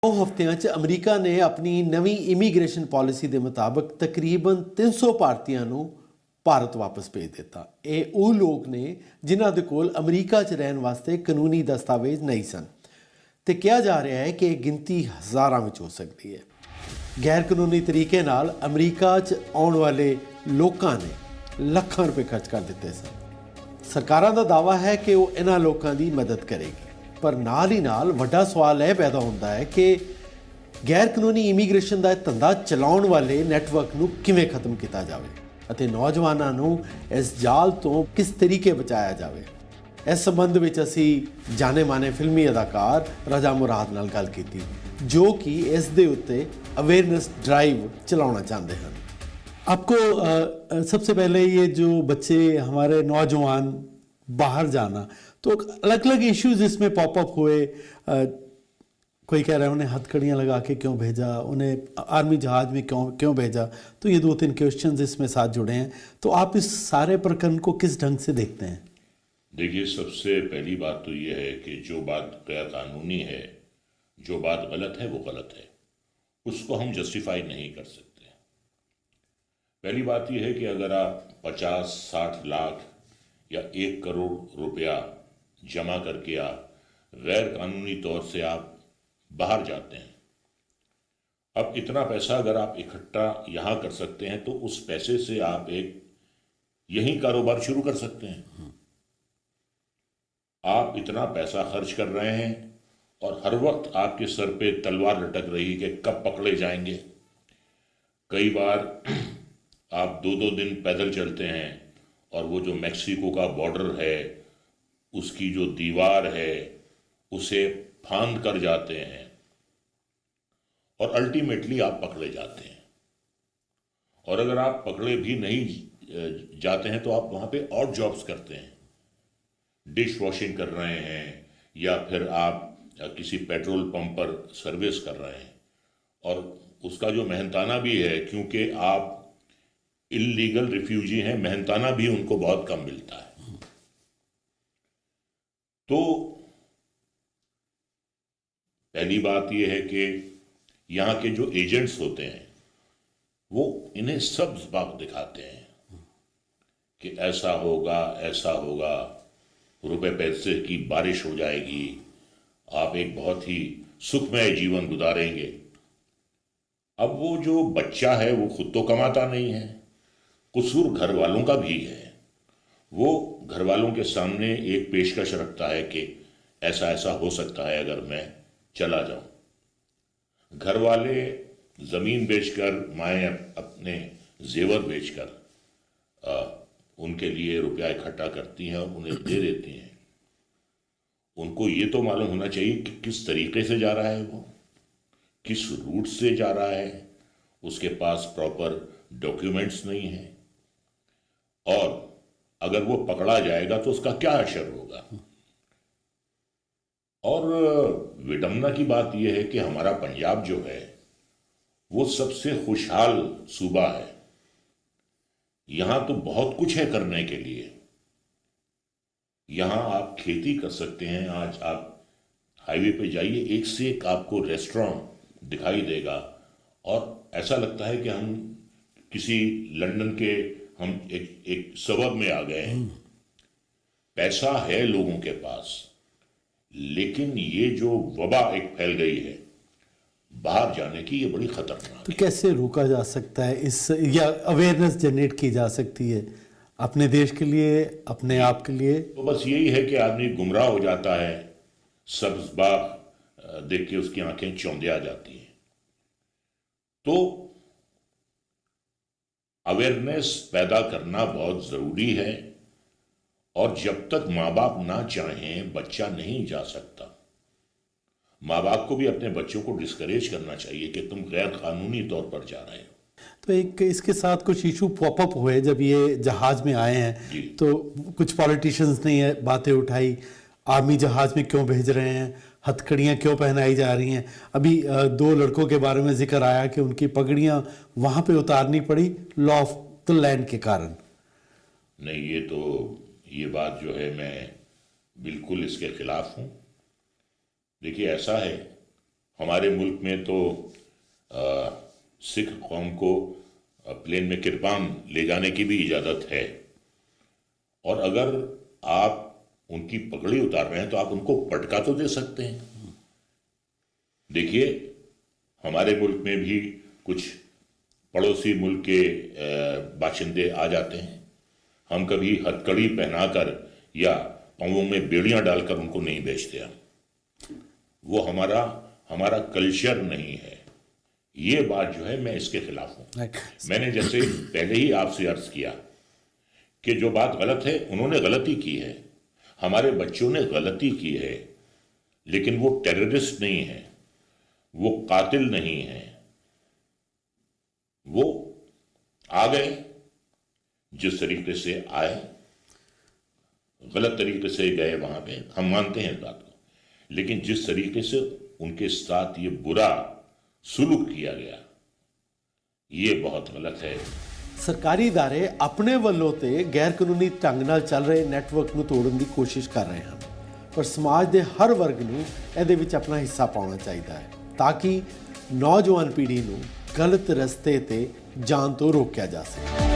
2 ਹਫ਼ਤਿਆਂ 'ਚ ਅਮਰੀਕਾ ਨੇ ਆਪਣੀ ਨਵੀਂ ਇਮੀਗ੍ਰੇਸ਼ਨ ਪਾਲਿਸੀ ਦੇ ਮੁਤਾਬਕ ਤਕਰੀਬਨ 300 ਭਾਰਤੀਆਂ ਨੂੰ ਭਾਰਤ ਵਾਪਸ ਭੇਜ ਦਿੱਤਾ। ਇਹ ਉਹ ਲੋਕ ਨੇ ਜਿਨ੍ਹਾਂ ਦੇ ਕੋਲ ਅਮਰੀਕਾ 'ਚ ਰਹਿਣ ਵਾਸਤੇ ਕਾਨੂੰਨੀ ਦਸਤਾਵੇਜ਼ ਨਹੀਂ ਸਨ ਤੇ ਕਿਹਾ ਜਾ ਰਿਹਾ ਹੈ ਕਿ ਇਹ ਗਿਣਤੀ ਹਜ਼ਾਰਾਂ ਵਿੱਚ ਹੋ ਸਕਦੀ ਹੈ। ਗੈਰ ਕਾਨੂੰਨੀ ਤਰੀਕੇ ਨਾਲ ਅਮਰੀਕਾ 'ਚ ਆਉਣ ਵਾਲੇ ਲੋਕਾਂ ਨੇ ਲੱਖਾਂ ਰੁਪਏ ਖਰਚ ਕਰ ਦਿੱਤੇ ਸਨ। ਸਰਕਾਰਾਂ ਦਾ ਦਾਅਵਾ ਹੈ ਕਿ ਉਹ ਇਹਨਾਂ ਲੋਕਾਂ ਦੀ ਮਦਦ ਕਰੇਗੀ, ਪਰ ਨਾਲ ਹੀ ਨਾਲ ਵੱਡਾ ਸਵਾਲ ਇਹ ਪੈਦਾ ਹੁੰਦਾ ਹੈ ਕਿ ਗੈਰ ਕਾਨੂੰਨੀ ਇਮੀਗ੍ਰੇਸ਼ਨ ਦਾ ਧੰਦਾ ਚਲਾਉਣ ਵਾਲੇ ਨੈਟਵਰਕ ਨੂੰ ਕਿਵੇਂ ਖਤਮ ਕੀਤਾ ਜਾਵੇ ਅਤੇ ਨੌਜਵਾਨਾਂ ਨੂੰ ਇਸ ਜਾਲ ਤੋਂ ਕਿਸ ਤਰੀਕੇ ਬਚਾਇਆ ਜਾਵੇ। ਇਸ ਸੰਬੰਧ ਵਿੱਚ ਅਸੀਂ ਜਾਣੇ ਮਾਣੇ ਫਿਲਮੀ ਅਦਾਕਾਰ ਰਜ਼ਾ ਮੁਰਾਦ ਨਾਲ ਗੱਲ ਕੀਤੀ, ਜੋ ਕਿ ਇਸ ਦੇ ਉੱਤੇ ਅਵੇਅਰਨੈਸ ड्राइव चलाना चाहते हैं। आपको सबसे पहले ये जो बच्चे हमारे नौजवान बाहर जाना, तो अलग अलग इश्यूज इसमें पॉपअप हुए। कोई कह रहा है उन्हें हथकड़ियाँ लगा के क्यों भेजा, उन्हें आर्मी जहाज़ में क्यों भेजा। तो ये 2-3 क्वेश्चंस इसमें साथ जुड़े हैं। तो आप इस सारे प्रकरण को किस ढंग से देखते हैं? देखिए, सबसे पहली बात तो ये है कि जो बात गैर कानूनी है, जो बात गलत है वो गलत है, उसको हम जस्टिफाई नहीं कर सकते। पहली बात यह है कि अगर आप 50-60 लाख या 1 करोड़ रुपया जमा करके आप गैर कानूनी तौर से आप बाहर जाते हैं, अब इतना पैसा अगर आप इकट्ठा यहाँ कर सकते हैं तो उस पैसे से आप एक यही कारोबार शुरू कर सकते हैं। आप इतना पैसा खर्च कर रहे हैं और हर वक्त आपके सर पे तलवार लटक रही कि कब पकड़े जाएंगे। कई बार आप 2-2 दिन पैदल चलते हैं और वो जो मैक्सिको का बॉर्डर है उसकी जो दीवार है उसे फांद कर जाते हैं और अल्टीमेटली आप पकड़े जाते हैं। और अगर आप पकड़े भी नहीं जाते हैं तो आप वहाँ पे और जॉब्स करते हैं, डिश वॉशिंग कर रहे हैं या फिर आप किसी पेट्रोल पंप पर सर्विस कर रहे हैं, और उसका जो मेहनताना भी है, क्योंकि आप इलीगल रिफ्यूजी हैं, मेहनताना भी उनको बहुत कम मिलता है। तो पहली बात यह है कि यहाँ के जो एजेंट्स होते हैं वो इन्हें सब बात दिखाते हैं कि ऐसा होगा, रुपए पैसे की बारिश हो जाएगी, आप एक बहुत ही सुखमय जीवन गुजारेंगे। अब वो जो बच्चा है वो खुद तो कमाता नहीं है, कसूर घर वालों का भी है। वो घर वालों के सामने एक पेशकश रखता है कि ऐसा ऐसा हो सकता है अगर मैं चला जाऊं। घर वाले जमीन बेचकर, माएँ अपने जेवर बेचकर उनके लिए रुपया इकट्ठा करती हैं और उन्हें दे देती हैं। उनको ये तो मालूम होना चाहिए कि किस तरीके से जा रहा है, वो किस रूट से जा रहा है, उसके पास प्रॉपर डॉक्यूमेंट्स नहीं है, और अगर वो पकड़ा जाएगा तो उसका क्या असर होगा। और विडंबना की बात यह है कि हमारा पंजाब जो है वो सबसे खुशहाल सूबा है। यहाँ तो बहुत कुछ है करने के लिए। यहाँ आप खेती कर सकते हैं। आज आप हाईवे पे जाइए, एक से एक आपको रेस्टोरेंट दिखाई देगा और ऐसा लगता है कि हम किसी लंदन के हम एक सबब में आ गए हैं। पैसा है लोगों के पास, लेकिन ये जो वबा एक फैल गई है बाहर जाने की, ये बड़ी खतरनाक तो कैसे रोका जा सकता है इस, या अवेयरनेस जनरेट की जा सकती है अपने देश के लिए, अपने आप के लिए? तो बस यही है कि आदमी गुमराह हो जाता है, सब्ज बाग देख के उसकी आंखें चौंधिया जाती हैं। तो अवेयरनेस पैदा करना बहुत जरूरी है, और जब तक माँ बाप ना चाहें बच्चा नहीं जा सकता। माँ बाप को भी अपने बच्चों को डिस्करेज करना चाहिए कि तुम गैर कानूनी तौर पर जा रहे हो। तो एक इसके साथ कुछ इशू पॉपअप हुए जब ये जहाज में आए हैं, तो कुछ पॉलिटिशियंस ने ये बातें उठाई, आर्मी जहाज में क्यों भेज रहे हैं, हथकड़ियाँ क्यों पहनाई जा रही हैं। अभी 2 लड़कों के बारे में जिक्र आया कि उनकी पगड़ियाँ वहाँ पे उतारनी पड़ी लॉ ऑफ द लैंड के कारण। नहीं, ये बात जो है मैं बिल्कुल इसके खिलाफ हूँ। देखिए, ऐसा है, हमारे मुल्क में तो सिख कौम को प्लेन में किरपान ले जाने की भी इजाज़त है, और अगर आप उनकी पगड़ी उतार रहे हैं तो आप उनको पटका तो दे सकते हैं। देखिए, हमारे मुल्क में भी कुछ पड़ोसी मुल्क के बाशिंदे आ जाते हैं, हम कभी हथकड़ी पहनाकर या पाँवों में बेड़ियां डालकर उनको नहीं बेचते हम, वो हमारा कल्चर नहीं है। ये बात जो है, मैं इसके खिलाफ हूं। मैंने जैसे पहले ही आपसे अर्ज किया कि जो बात गलत है उन्होंने गलती की है, हमारे बच्चों ने गलती की है, लेकिन वो टेररिस्ट नहीं है, वो कातिल नहीं है। वो आ गए, जिस तरीके से आए, गलत तरीके से गए वहां पे, हम मानते हैं इस बात को, लेकिन जिस तरीके से उनके साथ ये बुरा सुलूक किया गया, ये बहुत गलत है। ਸਰਕਾਰੀ ਅਦਾਰੇ ਆਪਣੇ ਵੱਲੋਂ ਤੇ ਗੈਰ ਕਾਨੂੰਨੀ ਢੰਗ ਨਾਲ ਚੱਲ ਰਹੇ ਨੈਟਵਰਕ ਨੂੰ ਤੋੜਨ ਦੀ ਕੋਸ਼ਿਸ਼ ਕਰ ਰਹੇ ਹਨ, ਪਰ ਸਮਾਜ ਦੇ ਹਰ ਵਰਗ ਨੂੰ ਇਹਦੇ ਵਿੱਚ ਆਪਣਾ ਹਿੱਸਾ ਪਾਉਣਾ ਚਾਹੀਦਾ ਹੈ ਤਾਂ ਕਿ ਨੌਜਵਾਨ ਪੀੜ੍ਹੀ ਨੂੰ ਗਲਤ ਰਸਤੇ ਤੇ ਜਾਣ ਤੋਂ ਰੋਕਿਆ ਜਾ ਸਕੇ।